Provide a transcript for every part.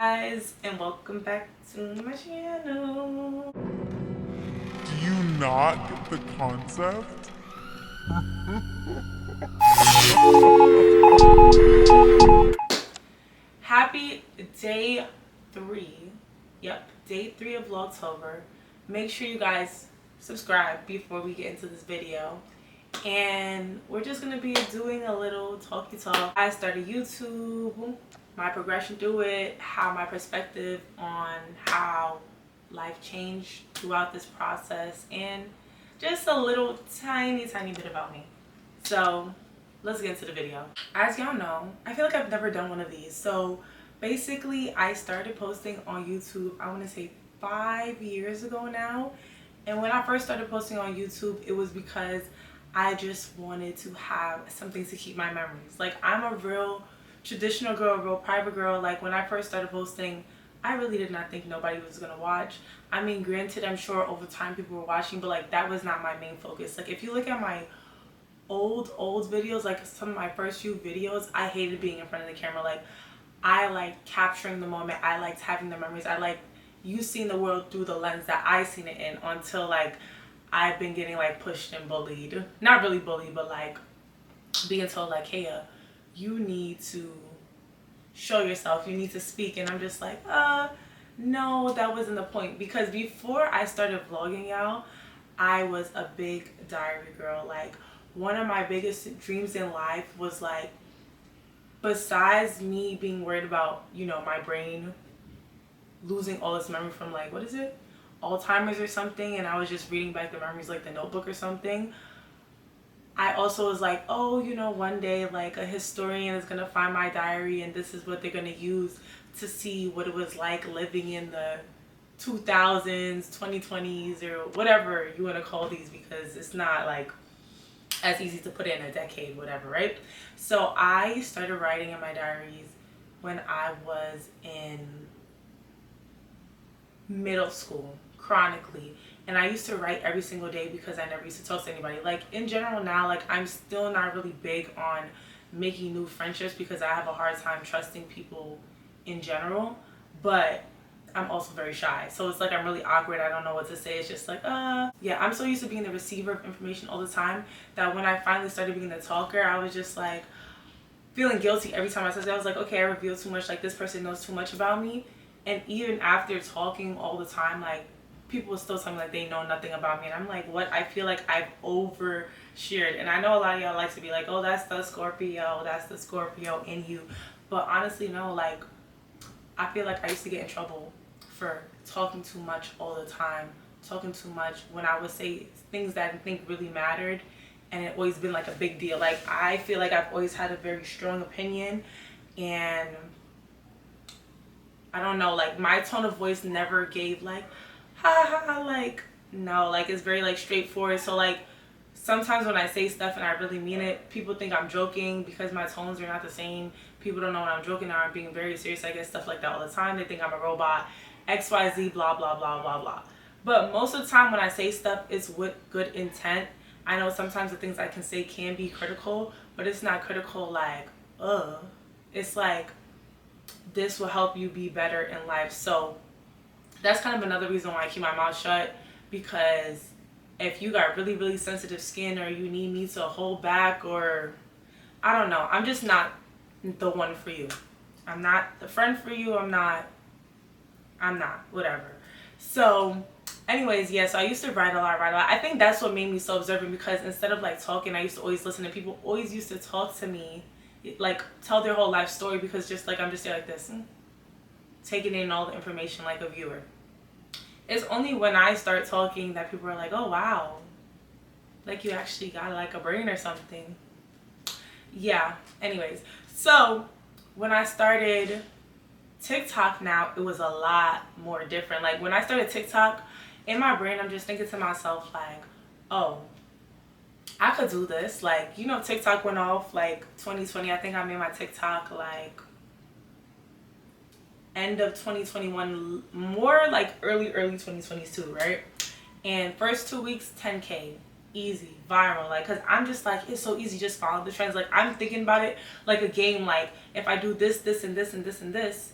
Guys, and welcome back to my channel. Do you not get the concept? Happy day 3. Yep, day 3 of Vlogtober. Make sure you guys subscribe before we get into this video. And we're just gonna be doing a little talky talk. I started YouTube, my progression through it, how my perspective on how life changed throughout this process, and just a little tiny bit about me. So let's get into the video. As y'all know, I feel like I've never done one of these. So basically I started posting on YouTube, I want to say 5 years ago now. And when I first started posting on YouTube, it was because I just wanted to have something to keep my memories. Like, I'm a real traditional girl, real private girl. Like, when I first started posting, I really did not think nobody was gonna watch. I mean, granted, I'm sure over time people were watching, but like that was not my main focus. Like, if you look at my old videos, like some of my first few videos, I hated being in front of the camera. Like, I liked capturing the moment. I liked having the memories. I liked you seeing the world through the lens that I seen it in, until like I've been getting like pushed and bullied. Not really bullied, but like being told like, Kaia, you need to show yourself, you need to speak. And I'm just like, no, that wasn't the point. Because before I started vlogging, y'all, I was a big diary girl. Like, one of my biggest dreams in life was like, besides me being worried about, you know, my brain losing all its memory from like, what is it, Alzheimer's or something, and I was just reading back the memories like the Notebook or something. I also was like, oh, you know, one day like a historian is gonna find my diary and this is what they're gonna use to see what it was like living in the 2000s, 2020s, or whatever you want to call these, because it's not like as easy to put in a decade, whatever, right? So I started writing in my diaries when I was in middle school, chronically. And I used to write every single day because I never used to talk to anybody. Like, in general now, like, I'm still not really big on making new friendships because I have a hard time trusting people in general. But I'm also very shy. So it's like I'm really awkward. I don't know what to say. It's just like, yeah, I'm so used to being the receiver of information all the time that when I finally started being the talker, I was just like feeling guilty every time I said that. I was like, okay, I revealed too much. Like, this person knows too much about me. And even after talking all the time, like, people will still tell me like they know nothing about me. And I'm like, what? I feel like I've overshared. And I know a lot of y'all like to be like, oh, that's the Scorpio. That's the Scorpio in you. But honestly, no, like, I feel like I used to get in trouble for talking too much all the time, talking too much when I would say things that I didn't think really mattered, and it always been like a big deal. Like, I feel like I've always had a very strong opinion, and I don't know, like, my tone of voice never gave like, ha ha, like, no, like, it's very like straightforward. So like, sometimes when I say stuff and I really mean it, people think I'm joking because my tones are not the same. People don't know when I'm joking or I'm being very serious. I get stuff like that all the time. They think I'm a robot, XYZ, blah, blah, blah, blah, blah. But most of the time when I say stuff, it's with good intent. I know sometimes the things I can say can be critical, but it's not critical like, ugh. It's like, this will help you be better in life. So that's kind of another reason why I keep my mouth shut, because if you got really sensitive skin, or you need me to hold back, or I don't know, I'm just not the one for you. I'm not the friend for you. I'm not whatever. So anyways, yeah, so I used to write a lot. I think that's what made me so observant, because instead of like talking, I used to always listen, and people always used to talk to me, like tell their whole life story, because just like I'm just there like this, taking in all the information like a viewer. It's only when I start talking that people are like, oh wow, like you actually got like a brain or something. Yeah, anyways, so when I started TikTok now, it was a lot more different. Like, when I started TikTok, in my brain I'm just thinking to myself like, oh, I could do this. Like, you know, TikTok went off like 2020. I think I made my TikTok like end of 2021, more like early 2022, right? And first 2 weeks, 10K, easy, viral. Like, cause I'm just like, it's so easy, just follow the trends. Like, I'm thinking about it like a game. Like, if I do this, this, and this, and this, and this,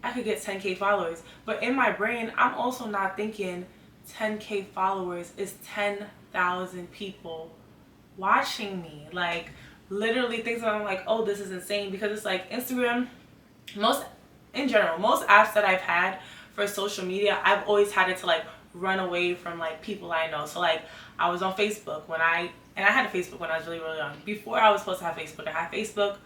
I could get 10K followers. But in my brain, I'm also not thinking 10K followers is 10,000 people watching me. Like, literally things that I'm like, oh, this is insane. Because it's like Instagram, most apps that I've had for social media, I've always had it to like run away from like people I know. So like I was on Facebook I had a Facebook when I was really, really young. Before I was supposed to have Facebook, I had Facebook.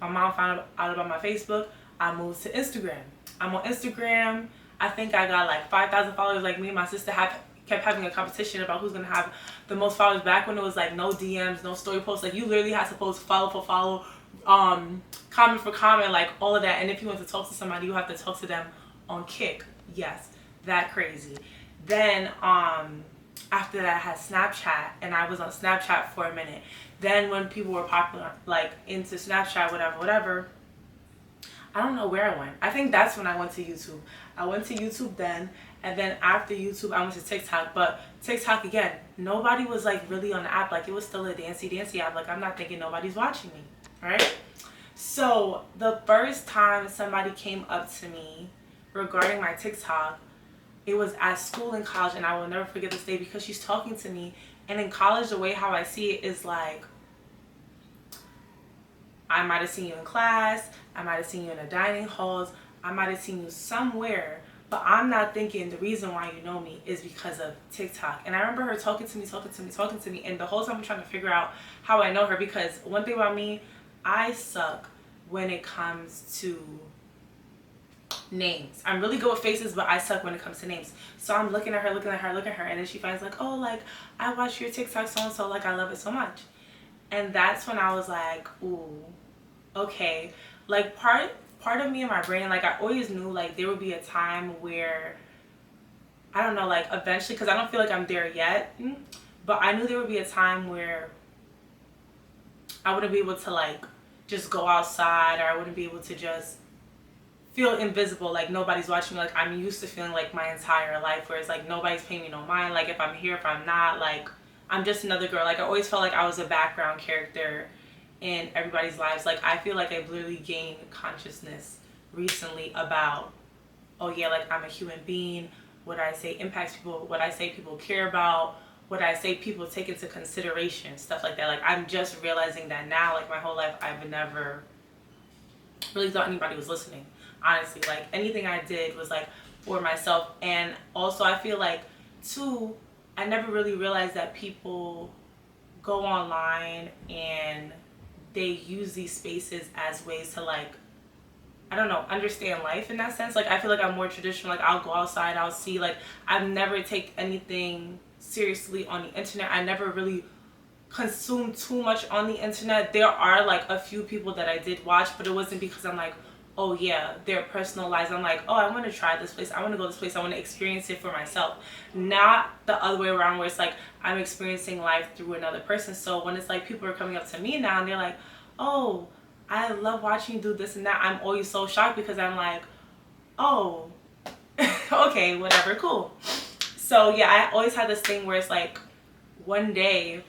My mom found out about my Facebook. I moved to Instagram. I'm on Instagram. I think I got like 5,000 followers. Like, me and my sister kept having a competition about who's gonna have the most followers. Back when it was like no DMs, no story posts. Like, you literally had to post follow for follow, comment for comment, like all of that. And if you want to talk to somebody, you have to talk to them on Kick. Yes, that crazy. Then after that, I had Snapchat, and I was on Snapchat for a minute. Then when people were popular, like into Snapchat, whatever, I don't know where I went. I think that's when I went to YouTube. I went to YouTube then, and then after YouTube, I went to TikTok. But TikTok, again, nobody was like really on the app. Like, it was still a dancey app. Like, I'm not thinking nobody's watching me, right? So the first time somebody came up to me regarding my TikTok, it was at school in college, and I will never forget this day because she's talking to me. And in college, the way how I see it is like, I might have seen you in class, I might have seen you in the dining halls, I might have seen you somewhere, but I'm not thinking the reason why you know me is because of TikTok. And I remember her talking to me, and the whole time I'm trying to figure out how I know her, because one thing about me, I suck when it comes to names. I'm really good with faces, but I suck when it comes to names. So I'm looking at her, and then she finds like, oh, like, I watch your TikTok so-and-so, like, I love it so much. And that's when I was like, ooh, okay. Like, part of me in my brain, like, I always knew like there would be a time where, I don't know, like eventually, because I don't feel like I'm there yet, but I knew there would be a time where I wouldn't be able to like just go outside, or I wouldn't be able to just feel invisible, like nobody's watching me. Like, I'm used to feeling like my entire life where it's like nobody's paying me no mind. Like, if I'm here, if I'm not, like, I'm just another girl. Like, I always felt like I was a background character in everybody's lives. Like, I feel like I've literally gained consciousness recently about, oh yeah, like, I'm a human being. What I say impacts people. What I say people care about. What I say people take into consideration. Stuff like that. Like, I'm just realizing that now. Like, my whole life, I've never really thought anybody was listening. Honestly, like, anything I did was like for myself. And also, I feel like too, I never really realized that people go online and they use these spaces as ways to like, I don't know, understand life in that sense. Like, I feel like I'm more traditional. Like, I'll go outside, I'll see, like, I've never take anything seriously on the internet. I never really consumed too much on the internet. There are like a few people that I did watch, but it wasn't because I'm like, oh yeah, their personal lives. I'm like, oh, I want to try this place, I want to go this place, I want to experience it for myself. Not the other way around where it's like I'm experiencing life through another person. So when it's like people are coming up to me now and they're like, oh, I love watching you do this and that, I'm always so shocked because I'm like, oh, okay, whatever, cool. So yeah, I always had this thing where it's like, one day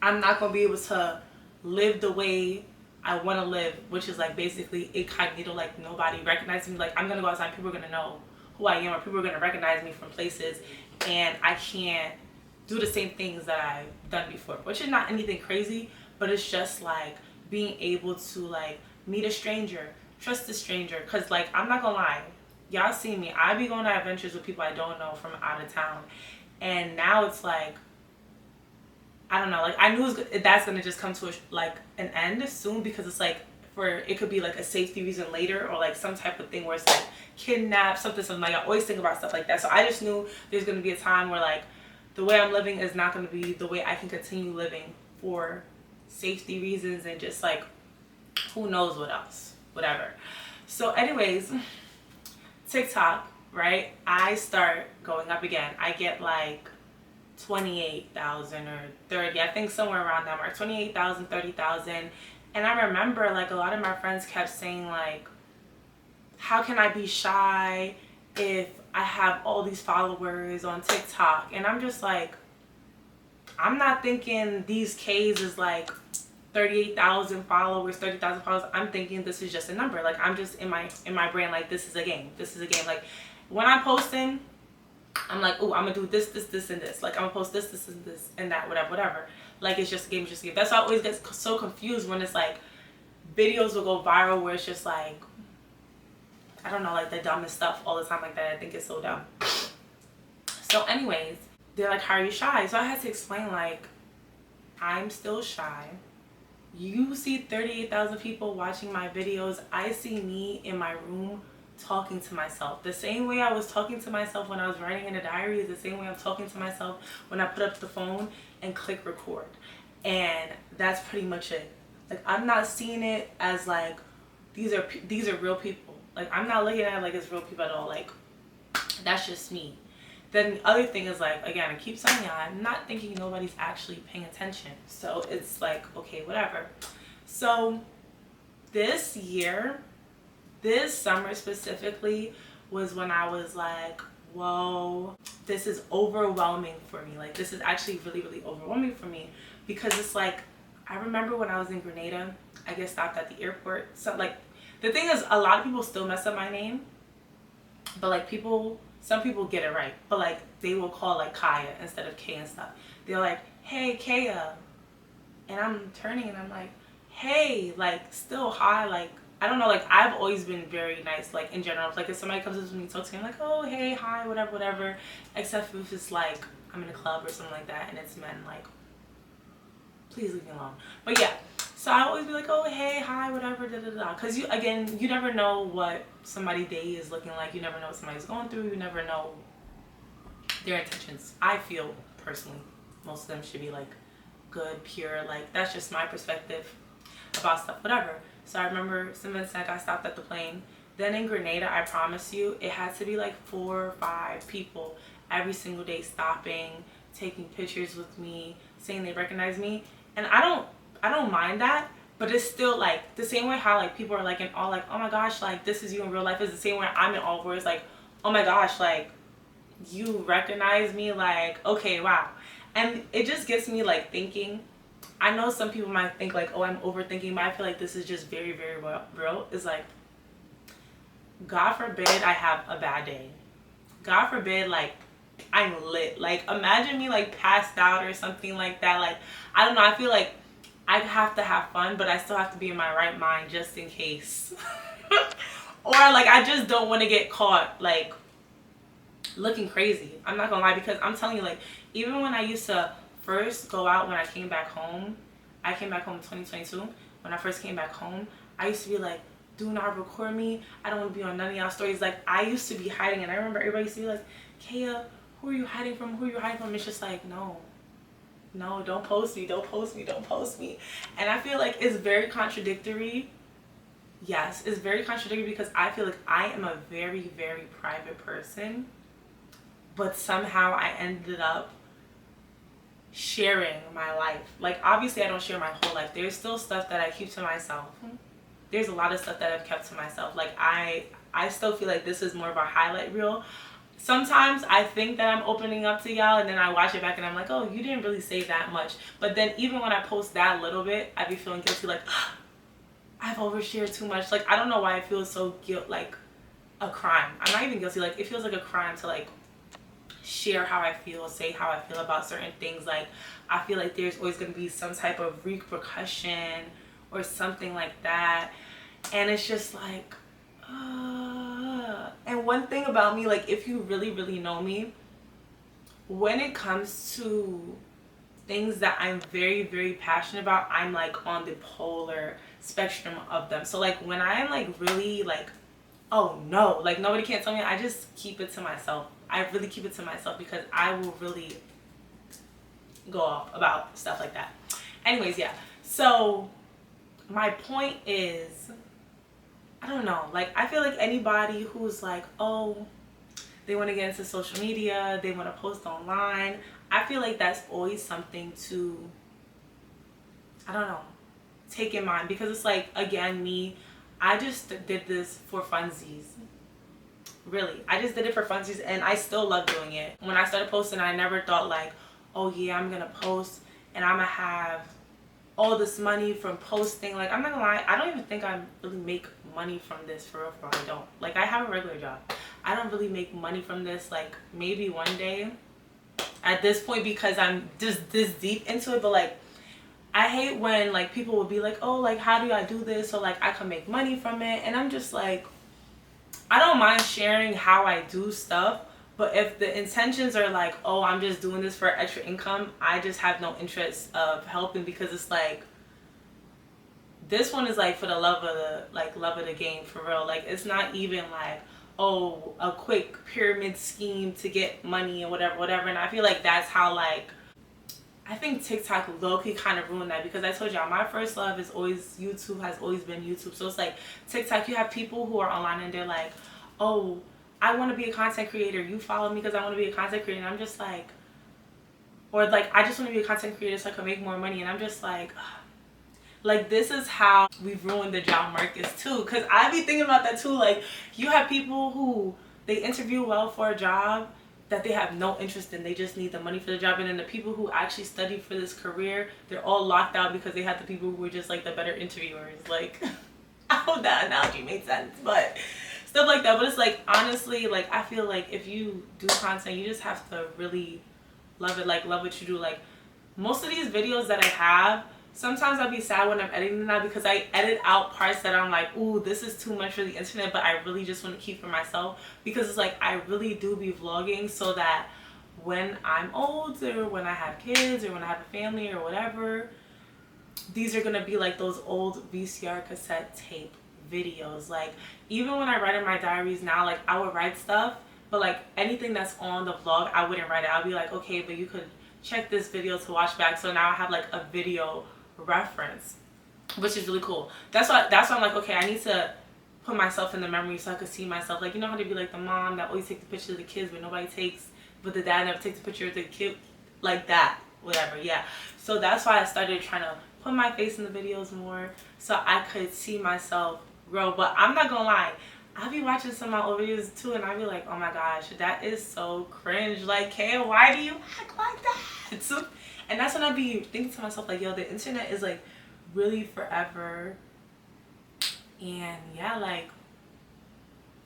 I'm not going to be able to live the way I want to live, which is like basically incognito, like nobody recognizes me. Like, I'm going to go outside, people are going to know who I am, or people are going to recognize me from places, and I can't do the same things that I've done before, which is not anything crazy, but it's just like being able to like meet a stranger, trust a stranger. Because like, I'm not going to lie, y'all see me, I be going on adventures with people I don't know from out of town, and now it's like, I don't know, like, I knew that's gonna just come to like an end soon, because it's like, it could be like a safety reason later, or like some type of thing where it's like kidnapped, something like, I always think about stuff like that. So I just knew there's gonna be a time where like the way I'm living is not gonna be the way I can continue living for safety reasons, and just like who knows what else, whatever. So anyways, TikTok, right? I start going up again. I get like 28,000 or 30, I think somewhere around that mark, 28,000, 30,000. And I remember like a lot of my friends kept saying like, how can I be shy if I have all these followers on TikTok? And I'm just like, I'm not thinking these K's is like 38,000 followers, 30,000 followers, I'm thinking this is just a number. Like, I'm just in my brain, like, this is a game. This is a game. Like, when I'm posting, I'm like, oh, I'm gonna do this, this, this, and this. Like, I'm gonna post this, this, and this, and that, whatever, whatever. Like, it's just a game, it's just a game. That's why I always get so confused when it's like, videos will go viral where it's just like, I don't know, like the dumbest stuff all the time like that. I think it's so dumb. So anyways, they're like, how are you shy? So I had to explain, like, I'm still shy. You see 38,000 people watching my videos. I see me in my room talking to myself. The same way I was talking to myself when I was writing in a diary is the same way I'm talking to myself when I put up the phone and click record. And that's pretty much it. Like, I'm not seeing it as like, these are real people. Like, I'm not looking at it like it's real people at all. Like, that's just me. Then the other thing is, like, again, I keep saying that I'm not thinking nobody's actually paying attention. So it's like, okay, whatever. So this year, this summer specifically, was when I was like, whoa, this is overwhelming for me. Like, this is actually really, really overwhelming for me, because it's like, I remember when I was in Grenada, I get stopped at the airport. So, like, the thing is, a lot of people still mess up my name, but like, some people get it right, but like, they will call like Kaia instead of K and stuff. They're like, hey, Kaia. And I'm turning and I'm like, hey, like, still hi. Like, I don't know, like, I've always been very nice, like, in general. Like, if somebody comes up to me and talks to me, I'm like, oh, hey, hi, whatever, whatever. Except if it's like, I'm in a club or something like that and it's men, like, please leave me alone. But yeah, so I always be like, oh, hey, hi, whatever, da da da. Because you never know what somebody's day is looking like. You never know what somebody's going through. You never know their intentions. I feel personally, most of them should be like good, pure. Like, that's just my perspective about stuff, whatever. So I remember St. Vincent, I got stopped at the plane. Then in Grenada, I promise you, it had to be like 4 or 5 people every single day stopping, taking pictures with me, saying they recognize me. And I don't mind that, but it's still like the same way how like people are like in all like, oh my gosh, like this is you in real life, is the same way I'm in all where it's like, oh my gosh, like you recognize me, like, okay, wow. And it just gets me like thinking. I know some people might think like, oh, I'm overthinking, but I feel like this is just very, very real. It's like, God forbid I have a bad day. God forbid, like, I'm lit. Like, imagine me like passed out or something like that. Like, I don't know, I feel like I have to have fun, but I still have to be in my right mind just in case. Or like, I just don't want to get caught like looking crazy. I'm not gonna lie, because I'm telling you, like, even when I used to first go out, when I came back home, I came back home in 2022. When I first came back home, I used to be like, do not record me. I don't want to be on none of y'all stories. Like, I used to be hiding, and I remember everybody used to be like, Kaia, who are you hiding from? Who are you hiding from? It's just like, no, don't post me, don't post me, don't post me. And I feel like it's very contradictory. Yes, it's very contradictory, because I feel like I am a very, very private person, but somehow I ended up sharing my life. Like, obviously I don't share my whole life. There's still stuff that I keep to myself. There's a lot of stuff that I've kept to myself. Like, I still feel like this is more of a highlight reel. Sometimes I think that I'm opening up to y'all, and then I watch it back and I'm like, oh, you didn't really say that much. But then even when I post that little bit, I be feeling guilty, like, I've overshared too much. Like, I don't know why it feels so like a crime. I'm not even guilty. Like, it feels like a crime to like share how I feel, say how I feel about certain things. Like, I feel like there's always going to be some type of repercussion or something like that. And it's just like, and one thing about me, like, if you really, really know me, when it comes to things that I'm very, very passionate about, I'm like on the polar spectrum of them. So like, when I'm like really like, oh no, like nobody can't tell me, I just keep it to myself. I really keep it to myself, because I will really go off about stuff like that. Anyways, yeah. So my point is, I don't know, like, I feel like anybody who's like, oh, they want to get into social media, they want to post online, I feel like that's always something to, I don't know, take in mind. Because it's like, again, me, I just did this for funsies. Really, I just did it for funsies, and I still love doing it. When I started posting, I never thought like, oh yeah, I'm gonna post and I'm gonna have all this money from posting. Like, I'm not gonna lie, I don't even think I really make money from this, for real. I don't. Like, I have a regular job. I don't really make money from this. Like, maybe one day at this point, because I'm just this deep into it. But like, I hate when like people will be like, oh, like, how do I do this so like I can make money from it? And I'm just like, I don't mind sharing how I do stuff, but if the intentions are like, oh, I'm just doing this for extra income, I just have no interest of helping, because it's like, this one is like for the love of the game, for real. Like, it's not even like, oh, a quick pyramid scheme to get money and whatever. And I feel like that's how, like, I think TikTok low-key kind of ruined that, because I told y'all my first love is always YouTube, has always been YouTube. So it's like TikTok, you have people who are online and they're like, oh, I want to be a content creator. You follow me because I want to be a content creator. And I'm just like, or like, I just want to be a content creator so I can make more money. And I'm just like, ugh. Like, this is how we've ruined the job markets too. Because I be thinking about that too. Like, you have people who, they interview well for a job that they have no interest in. They just need the money for the job. And then the people who actually study for this career, they're all locked out because they have the people who were just like the better interviewers. Like, I hope that analogy made sense, but stuff like that. But it's like, honestly, like, I feel like if you do content, you just have to really love it. Like, love what you do. Like, most of these videos that I have, sometimes I'll be sad when I'm editing them now, because I edit out parts that I'm like, ooh, this is too much for the internet, but I really just want to keep for myself, because it's like, I really do be vlogging so that when I'm older, when I have kids, or when I have a family or whatever, these are gonna be like those old VCR cassette tape videos. Like, even when I write in my diaries now, like, I would write stuff, but like anything that's on the vlog, I wouldn't write it. I'll be like, okay, but you could check this video to watch back. So now I have like a video reference, which is really cool. That's why I'm like, okay, I need to put myself in the memory so I could see myself. Like, you know how to be like the mom that always takes the picture of the kids but nobody takes, but the dad never takes the picture of the kid, like that, whatever. Yeah, so that's why I started trying to put my face in the videos more so I could see myself grow. But I'm not gonna lie, I'll be watching some of my old videos too, and I'll be like, oh my gosh, that is so cringe. Like, Kaia, why do you act like that? And that's when I be thinking to myself, like, yo, the internet is like really forever. And yeah, like,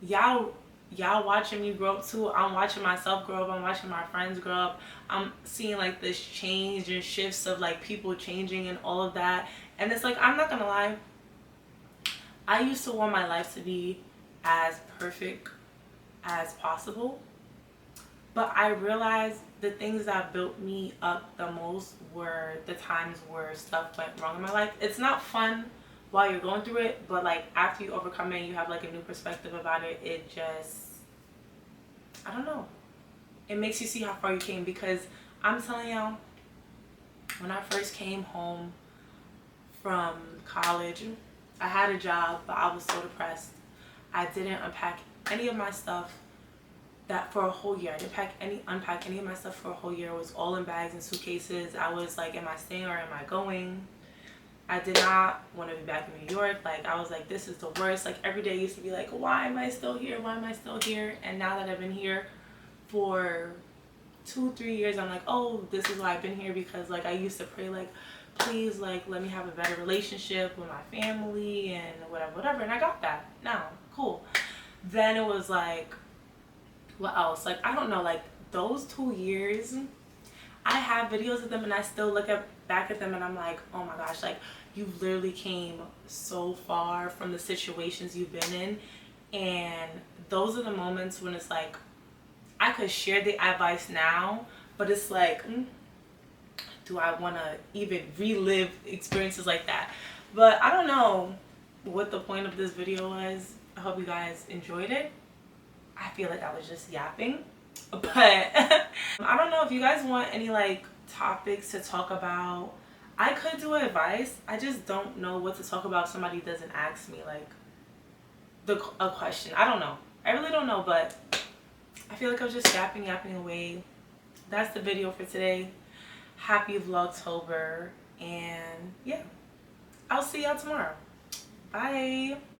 y'all watching me grow up too. I'm watching myself grow up. I'm watching my friends grow up. I'm seeing like this change and shifts of like people changing and all of that. And it's like, I'm not gonna lie, I used to want my life to be as perfect as possible, but I realized the things that built me up the most were the times where stuff went wrong in my life. It's not fun while you're going through it, but like after you overcome it and you have like a new perspective about it, it just, I don't know, it makes you see how far you came. Because I'm telling y'all, when I first came home from college, I had a job, but I was so depressed. I didn't unpack any of my stuff that for a whole year. I didn't unpack any of my stuff for a whole year. It was all in bags and suitcases. I was like, am I staying or am I going? I did not want to be back in New York. Like, I was like, this is the worst. Like, every day used to be like, why am I still here? Why am I still here? And now that I've been here for 2-3 years, I'm like, oh, this is why I've been here. Because like, I used to pray like, please, like, let me have a better relationship with my family and whatever. And I got that now. Cool. Then it was like, what else? Like, I don't know, like those 2 years, I have videos of them and I still look back at them and I'm like, oh my gosh, like, you literally came so far from the situations you've been in. And those are the moments when it's like, I could share the advice now, but it's like, do I want to even relive experiences like that? But I don't know what the point of this video was. I hope you guys enjoyed it. I feel like I was just yapping, but I don't know if you guys want any like topics to talk about. I could do advice. I just don't know what to talk about if somebody doesn't ask me like a question. I don't know. I really don't know, but I feel like I was just yapping away. That's the video for today. Happy Vlogtober, and yeah, I'll see y'all tomorrow. Bye.